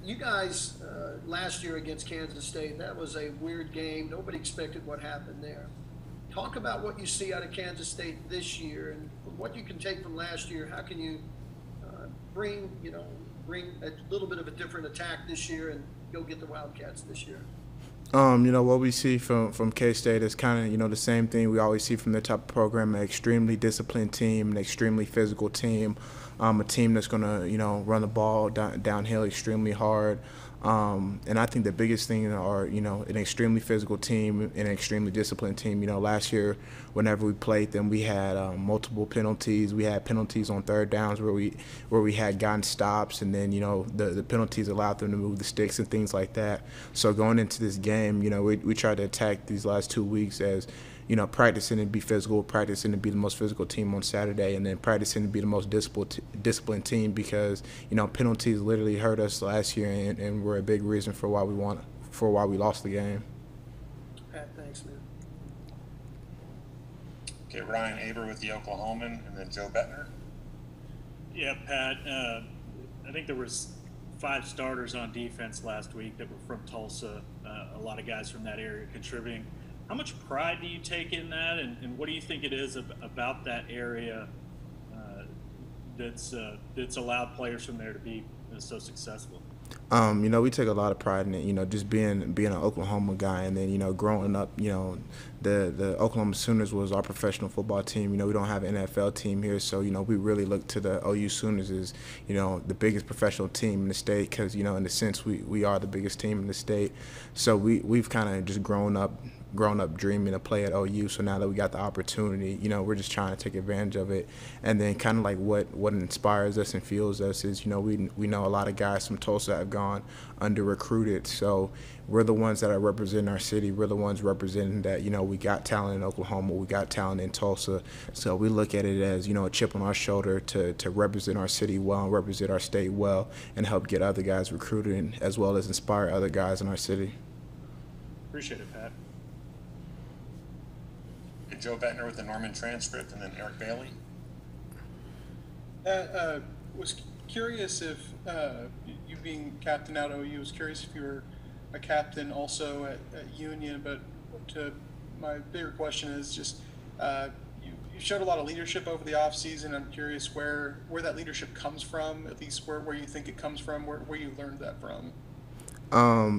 You guys, last year against Kansas State, that was a weird game. Nobody expected what happened there. Talk about what you see out of Kansas State this year and what you can take from last year. How can you bring, bring a little bit of a different attack this year and go get the Wildcats this year? What we see from K State is kind of the same thing we always see from their type of program: an extremely disciplined team, an extremely physical team, a team that's gonna run the ball downhill extremely hard. And I think the biggest thing are an extremely physical team and an extremely disciplined team. Last year whenever we played them, we had multiple penalties. We had penalties on third downs where we had gotten stops, and then the penalties allowed them to move the sticks and things like that. So going into this game, we tried to attack these last 2 weeks as practicing to be physical, practicing to be the most physical team on Saturday, and then practicing to be the most disciplined team because penalties literally hurt us last year and were a big reason for why we lost the game. Pat, thanks, man. Okay, Ryan Aber with the Oklahoman, and then Joe Bettner. Yeah, Pat. I think there was 5 starters on defense last week that were from Tulsa. A lot of guys from that area contributing. How much pride do you take in that, and what do you think it is about that area that's allowed players from there to be so successful? We take a lot of pride in it. Just being an Oklahoma guy, and then growing up, the Oklahoma Sooners was our professional football team. We don't have an NFL team here, so we really look to the OU Sooners as the biggest professional team in the state because in a sense we are the biggest team in the state. So we've kind of just grown up dreaming to play at OU. So now that we got the opportunity, we're just trying to take advantage of it. And then kind of like what inspires us and fuels us is, we know a lot of guys from Tulsa have gone under recruited. So we're the ones that are representing our city. We're the ones representing that, we got talent in Oklahoma, we got talent in Tulsa. So we look at it as, a chip on our shoulder to represent our city well and represent our state well and help get other guys recruited as well as inspire other guys in our city. Appreciate it, Pat. Joe Bettner with the Norman transcript, and then Eric Bailey. Was curious if you being captain at OU, was curious if you were a captain also at Union, but my bigger question is just you showed a lot of leadership over the offseason. I'm curious where that leadership comes from, at least where you think it comes from, where you learned that from.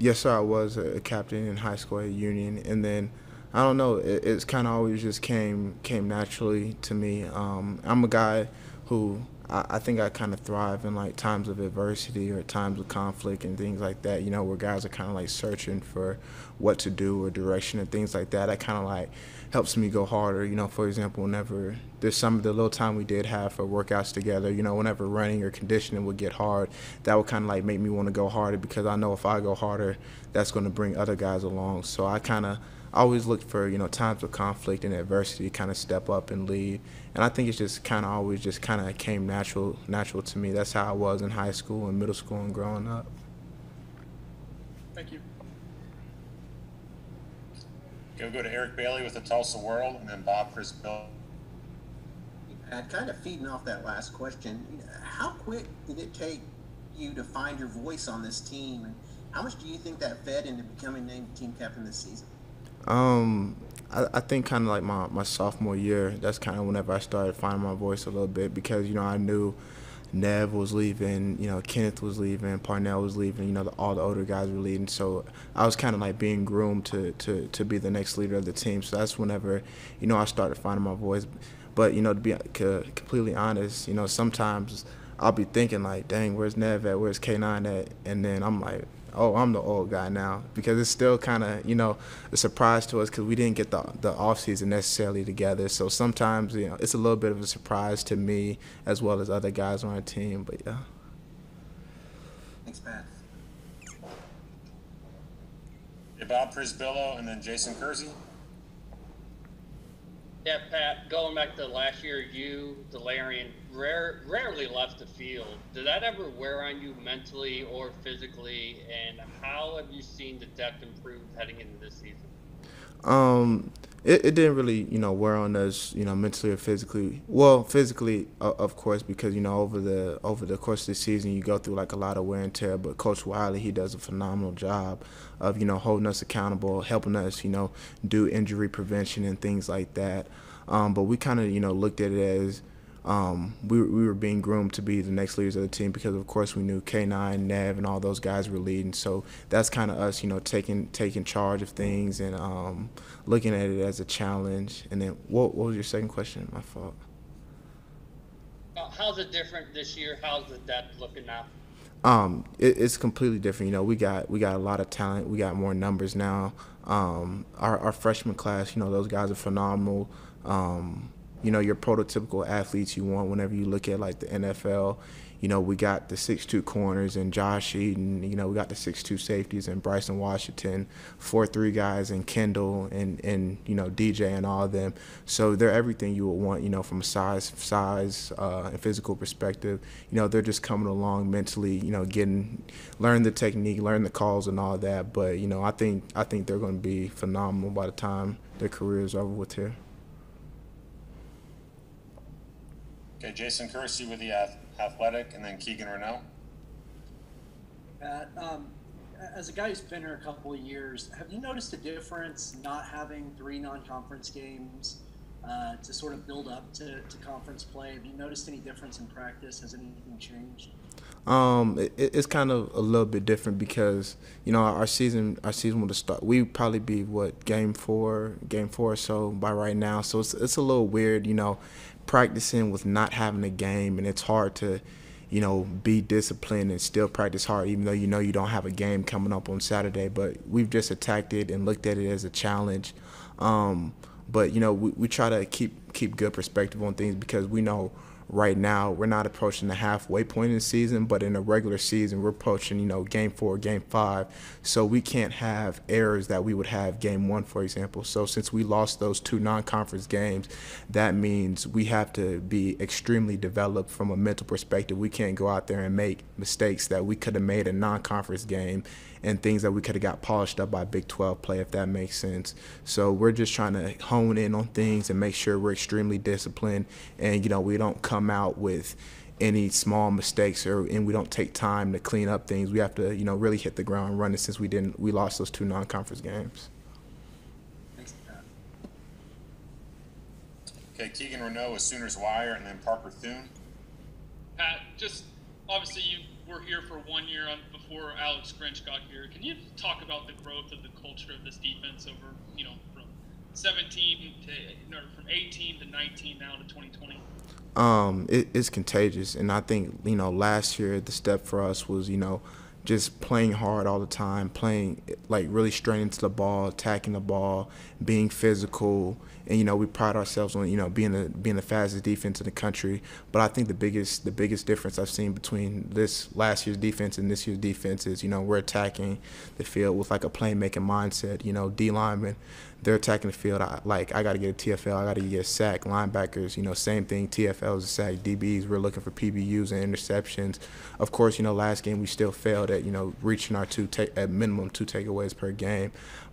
Yes, sir. I was a captain in high school at Union, and then I don't know. It's kind of always just came naturally to me. I'm a guy who I think I kind of thrive in like times of adversity or times of conflict and things like that. Where guys are kind of like searching for what to do or direction and things like that. That kind of like helps me go harder. For example, whenever there's some of the little time we did have for workouts together, whenever running or conditioning would get hard, that would kind of like make me want to go harder because I know if I go harder, that's going to bring other guys along. So I kind of always look for times of conflict and adversity to kind of step up and lead, and I think it's just kind of always just kind of came natural to me. That's how I was in high school and middle school and growing up. Thank you. Okay, we'll go to Eric Bailey with the Tulsa World, and then Bob Frisbill. Kind of feeding off that last question, how quick did it take you to find your voice on this team, and how much do you think that fed into becoming named team captain this season? I think kind of like my sophomore year, that's kind of whenever I started finding my voice a little bit because, I knew Nev was leaving, Kenneth was leaving, Parnell was leaving, all the older guys were leaving. So I was kind of like being groomed to be the next leader of the team. So that's whenever, I started finding my voice. But, to be completely honest, sometimes I'll be thinking like, dang, where's Nev at? Where's K9 at? And then I'm like, oh, I'm the old guy now because it's still kind of, a surprise to us because we didn't get the offseason necessarily together. So sometimes, it's a little bit of a surprise to me as well as other guys on our team. But, yeah. Thanks, Pat. Okay, Bob Frisbillo, and then Jason Kersey. Yeah, Pat, going back to last year, you, Delarian, rarely left the field. Did that ever wear on you mentally or physically, and how have you seen the depth improve heading into this season? It didn't really, wear on us, mentally or physically. Well, physically, of course, because over the course of the season, you go through like a lot of wear and tear. But Coach Wiley, he does a phenomenal job of holding us accountable, helping us, do injury prevention and things like that. But we kind of, looked at it as we were being groomed to be the next leaders of the team because, of course, we knew K9, Nev, and all those guys were leading. So that's kind of us, taking charge of things and looking at it as a challenge. And then what was your second question? My fault. How's it different this year? How's the depth looking now? It's completely different. We got a lot of talent. We got more numbers now. Our freshman class, those guys are phenomenal. Your prototypical athletes you want whenever you look at like the NFL. We got the 6'2" corners and Josh Eaton. We got the 6'2" safeties and Bryson Washington, 4'3" guys and Kendall and DJ and all of them. So they're everything you would want, from a size and physical perspective. They're just coming along mentally, learn the technique, learn the calls and all that. But I think they're going to be phenomenal by the time their career is over with here. Okay, Jason Kersey with the Athletic, and then Keegan Renault. As a guy who's been here a couple of years, have you noticed a difference not having 3 non-conference games to sort of build up to conference play? Have you noticed any difference in practice? Has anything changed? It's kind of a little bit different because our season will start. We probably be game four or so by right now. So it's a little weird, practicing with not having a game, and it's hard to be disciplined and still practice hard even though you don't have a game coming up on Saturday. But we've just attacked it and looked at it as a challenge. But we try to keep good perspective on things because we know right now we're not approaching the halfway point in the season, but in a regular season we're approaching game 4, game 5, so we can't have errors that we would have game 1, for example. So since we lost those 2 non-conference games, that means we have to be extremely developed from a mental perspective. We can't go out there and make mistakes that we could have made in non-conference game and things that we could have got polished up by Big 12 play, if that makes sense. So we're just trying to hone in on things and make sure we're extremely disciplined and we don't come out with any small mistakes and we don't take time to clean up things. We have to really hit the ground running since we lost those 2 non-conference games. Thanks, Pat. Okay, Keegan Renault with Sooners Wire, and then Parker Thune. Pat, just obviously you were here for 1 year before Alex Grinch got here. Can you talk about the growth of the culture of this defense over, from 17 to from 18 to 19 now to 2020? It's contagious, and I think last year the step for us was just playing hard all the time, playing like really straight into the ball, attacking the ball, being physical, and we pride ourselves on being the fastest defense in the country. But I think the biggest difference I've seen between this last year's defense and this year's defense is we're attacking the field with like a playmaking mindset. D linemen, they're attacking the field. I got to get a TFL, I got to get a sack. Linebackers, same thing. TFLs, a sack. DBs, we're looking for PBUs and interceptions. Of course, last game we still failed at reaching our at minimum 2 takeaways per game.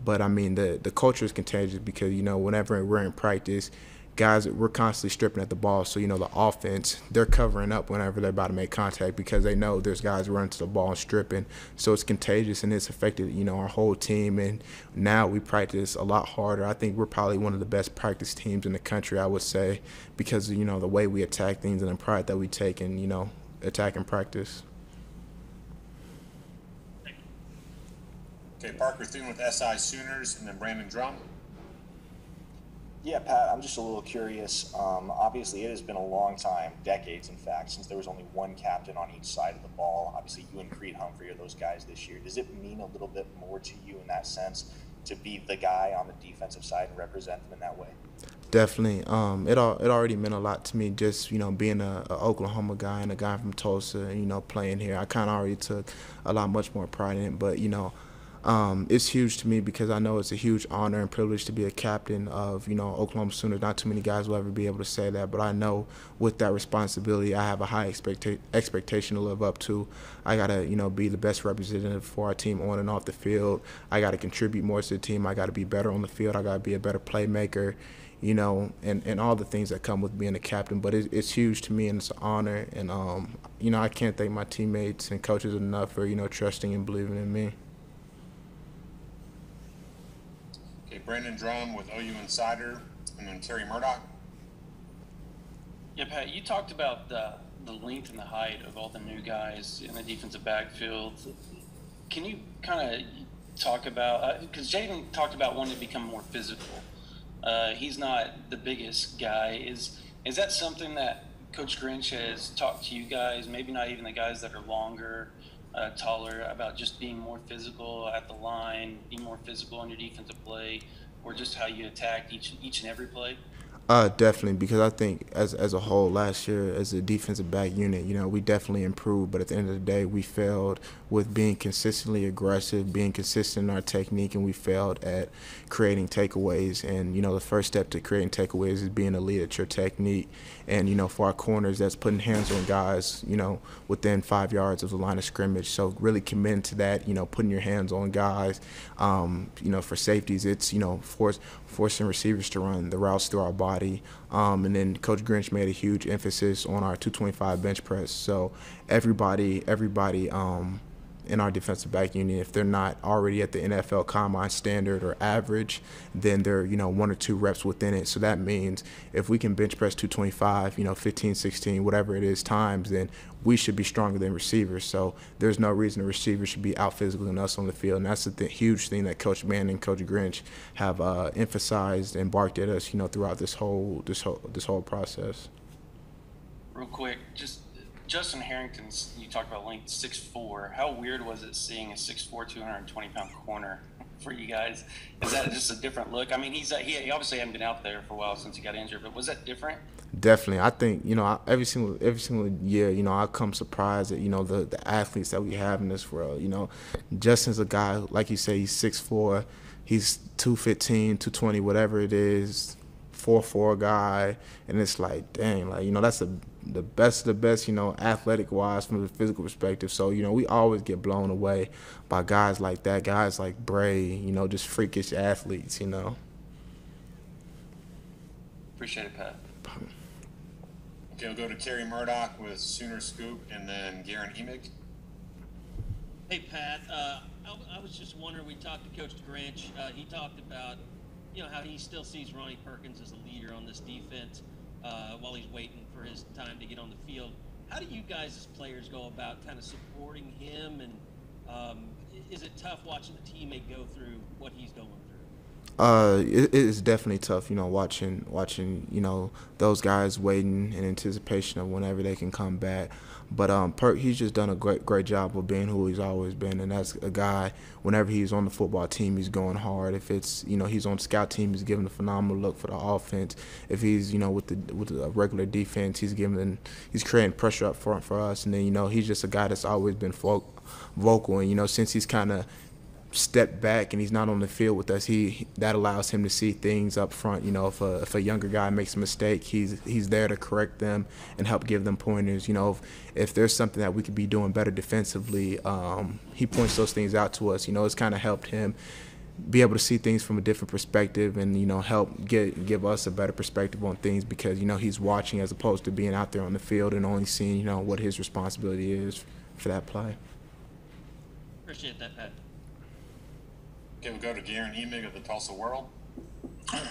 But I mean the culture is contagious because whenever we're in practice, guys, we're constantly stripping at the ball. So the offense, they're covering up whenever they're about to make contact because they know there's guys running to the ball and stripping. So it's contagious and it's affected our whole team. And now we practice a lot harder. I think we're probably one of the best practice teams in the country, I would say, because the way we attack things and the pride that we take in attack and practice. Okay, Parker Thune with SI Sooners, and then Brandon Drummond. Yeah, Pat, I'm just a little curious. Obviously, it has been a long time, decades in fact, since there was only one captain on each side of the ball. Obviously, you and Creed Humphrey are those guys this year. Does it mean a little bit more to you in that sense to be the guy on the defensive side and represent them in that way? Definitely. It already meant a lot to me just, being a Oklahoma guy and a guy from Tulsa, playing here. I kind of already took much more pride in it. But, It's huge to me because I know it's a huge honor and privilege to be a captain of, Oklahoma Sooners. Not too many guys will ever be able to say that, but I know with that responsibility, I have a high expectation to live up to. I got to, be the best representative for our team on and off the field. I got to contribute more to the team. I got to be better on the field. I got to be a better playmaker, and all the things that come with being a captain. But it's huge to me, and it's an honor. And, I can't thank my teammates and coaches enough for, trusting and believing in me. Brandon Drummond with OU Insider, and then Terry Murdoch. Yeah, Pat, you talked about the length and the height of all the new guys in the defensive backfield. Can you kind of talk about, because Jaden talked about wanting to become more physical. He's not the biggest guy. Is that something that Coach Grinch has talked to you guys, maybe not even the guys that are longer, taller, about just being more physical at the line, being more physical on your defensive play, or just how you attack each and every play? Definitely, because I think as a whole last year as a defensive back unit, we definitely improved, but at the end of the day, we failed with being consistently aggressive, being consistent in our technique, and we failed at creating takeaways. And, the first step to creating takeaways is being a lead at your technique. And, for our corners, that's putting hands on guys, within 5 yards of the line of scrimmage. So really commit to that, putting your hands on guys. For safeties, it's, forcing receivers to run the routes through our body. And then Coach Grinch made a huge emphasis on our 225 bench press. So everybody in our defensive back unit, if they're not already at the NFL combine standard or average, then they're, 1 or 2 reps within it. So that means if we can bench press 225, 15, 16, whatever it is times, then we should be stronger than receivers. So there's no reason a receiver should be out physical than us on the field. And that's the huge thing that Coach Mann and Coach Grinch have emphasized and barked at us, throughout this whole process. Real quick, just Justin Harrington's, you talked about length, 6'4". How weird was it seeing a 6'4", 220-pound corner for you guys? Is that just a different look? I mean, he obviously hadn't been out there for a while since he got injured, but was that different? Definitely. I think, every single year, I come surprised at, the athletes that we have in this world. Justin's a guy, like you say, he's 6'4", he's 215, 220, whatever it is, 4'4" guy, and it's like, dang, that's the best of the best, athletic-wise from the physical perspective. So, we always get blown away by guys like that, guys like Bray, just freakish athletes, Appreciate it, Pat. Okay, we'll go to Terry Murdoch with Sooner Scoop, and then Garen Emig. Hey, Pat. I was just wondering, we talked to Coach Grinch. He talked about, how he still sees Ronnie Perkins as a leader on this defense while he's waiting for his time to get on the field. How do you guys as players go about kind of supporting him, and is it tough watching the teammate go through what he's going through? It is definitely tough, watching, those guys waiting in anticipation of whenever they can come back. But he's just done a great job of being who he's always been, and that's a guy. Whenever he's on the football team, he's going hard. If it's he's on the scout team, he's giving a phenomenal look for the offense. If he's with the regular defense, he's creating pressure up front for us. And then he's just a guy that's always been vocal. And since he's kind of step back and he's not on the field with us, that allows him to see things up front. If a younger guy makes a mistake, he's there to correct them and help give them pointers. If there's something that we could be doing better defensively, he points those things out to us. It's kind of helped him be able to see things from a different perspective, and help give us a better perspective on things, because he's watching as opposed to being out there on the field and only seeing what his responsibility is for that play. Appreciate that, Pat. Okay, we'll go to Garen Emig of the Tulsa World.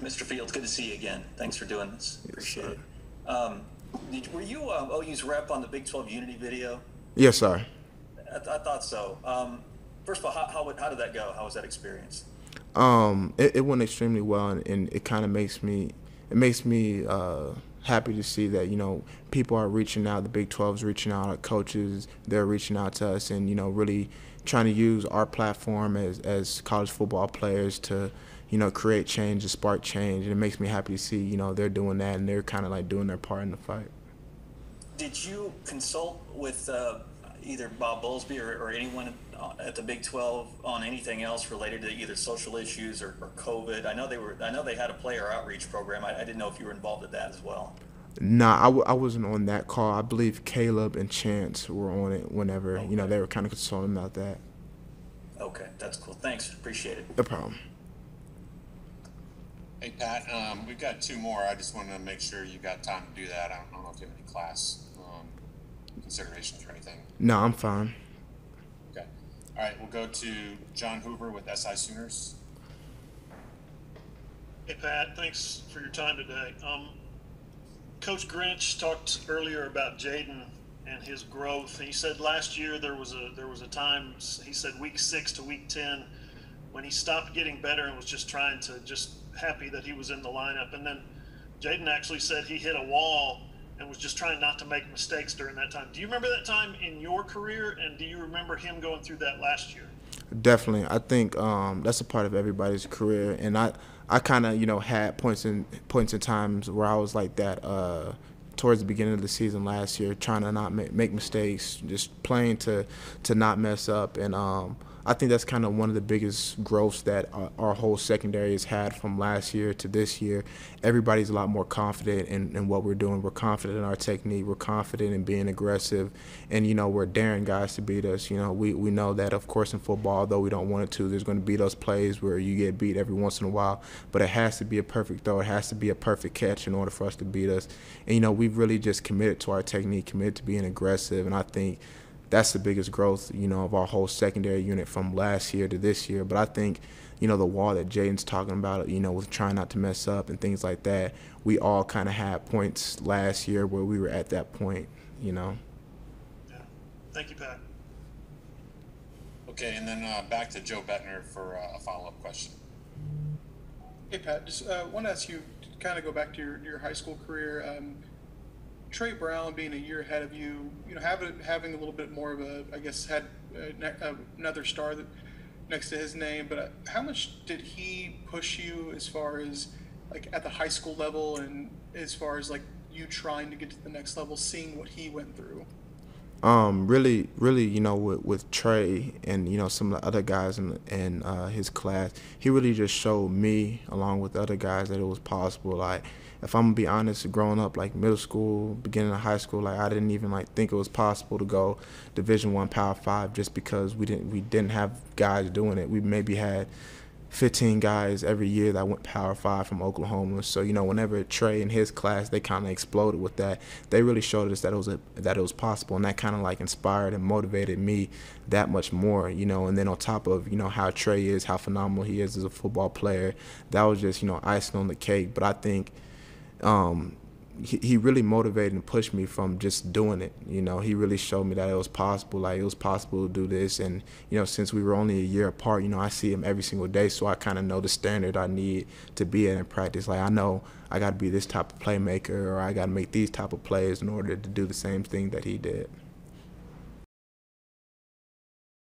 Mr. Fields, good to see you again. Thanks for doing this. Appreciate it. Were you OU's rep on the Big 12 Unity video? Yes, sir. I thought so. First of all, how did that go? How was that experience? It went extremely well, and it kind of makes me happy to see that people are reaching out. The Big 12 is reaching out. Our coaches, they're reaching out to us, and really trying to use our platform as college football players to create change, to spark change. And it makes me happy to see they're doing that, and they're kind of like doing their part in the fight. Did you consult with either Bob Bowlesby or anyone at the Big 12 on anything else related to either social issues or COVID? I know they had a player outreach program. I didn't know if you were involved in that as well. Nah, I wasn't on that call. I believe Caleb and Chance were on it whenever, Okay. you know, they were kind of consulting about that. Okay, that's cool. Thanks. Appreciate it. No problem. Hey, Pat, we've got two more. I just wanted to make sure you got time to do that. I don't know if you have any class considerations or anything. No, I'm fine. Okay. All right, we'll go to John Hoover with SI Sooners. Hey, Pat, thanks for your time today. Coach Grinch talked earlier about Jaden and his growth. He said last year there was a time, he said week 6 to week 10, when he stopped getting better and was just happy that he was in the lineup. And then Jaden actually said he hit a wall and was just trying not to make mistakes during that time. Do you remember that time in your career, and do you remember him going through that last year? Definitely. I think that's a part of everybody's career, and I kind of, you know, had points in times where I was like that towards the beginning of the season last year, trying to not make mistakes, just playing to not mess up. And I think that's kind of one of the biggest growths that our whole secondary has had from last year to this year. Everybody's a lot more confident in what we're doing. We're confident in our technique. We're confident in being aggressive. And, you know, we're daring guys to beat us. You know, we know that, of course, in football, though we don't want it to, there's going to be those plays where you get beat every once in a while. But it has to be a perfect throw. It has to be a perfect catch in order for us to beat us. And, you know, we've really just committed to our technique, committed to being aggressive. And I think that's the biggest growth, you know, of our whole secondary unit from last year to this year. But I think, you know, the wall that Jaden's talking about, you know, with trying not to mess up and things like that, we all kind of had points last year where we were at that point, you know. Yeah. Thank you, Pat. Okay, and then back to Joe Bettner for a follow-up question. Hey, Pat, just want to ask you to kind of go back to your high school career. Trey Brown being a year ahead of you, you know, having a little bit more of a, I guess, had another star next to his name, but how much did he push you as far as, like, at the high school level, and as far as, like, you trying to get to the next level, seeing what he went through? Really, you know, with Trey and, you know, some of the other guys in his class, he really just showed me, along with other guys, that it was possible. Like, if I'm gonna be honest, growing up, like middle school, beginning of high school, like I didn't even like think it was possible to go Division I, Power 5, just because we didn't have guys doing it. We maybe had 15 guys every year that went Power 5 from Oklahoma. So, you know, whenever Trey and his class, they kind of exploded with that. They really showed us that it was possible, and that kind of like inspired and motivated me that much more, you know. And then on top of, you know, how Trey is, how phenomenal he is as a football player, that was just, you know, icing on the cake. But I think he really motivated and pushed me from just doing it. You know, he really showed me that it was possible. Like, it was possible to do this. And, you know, since we were only a year apart, you know, I see him every single day, so I kind of know the standard I need to be at in practice. Like, I know I got to be this type of playmaker, or I got to make these type of plays in order to do the same thing that he did.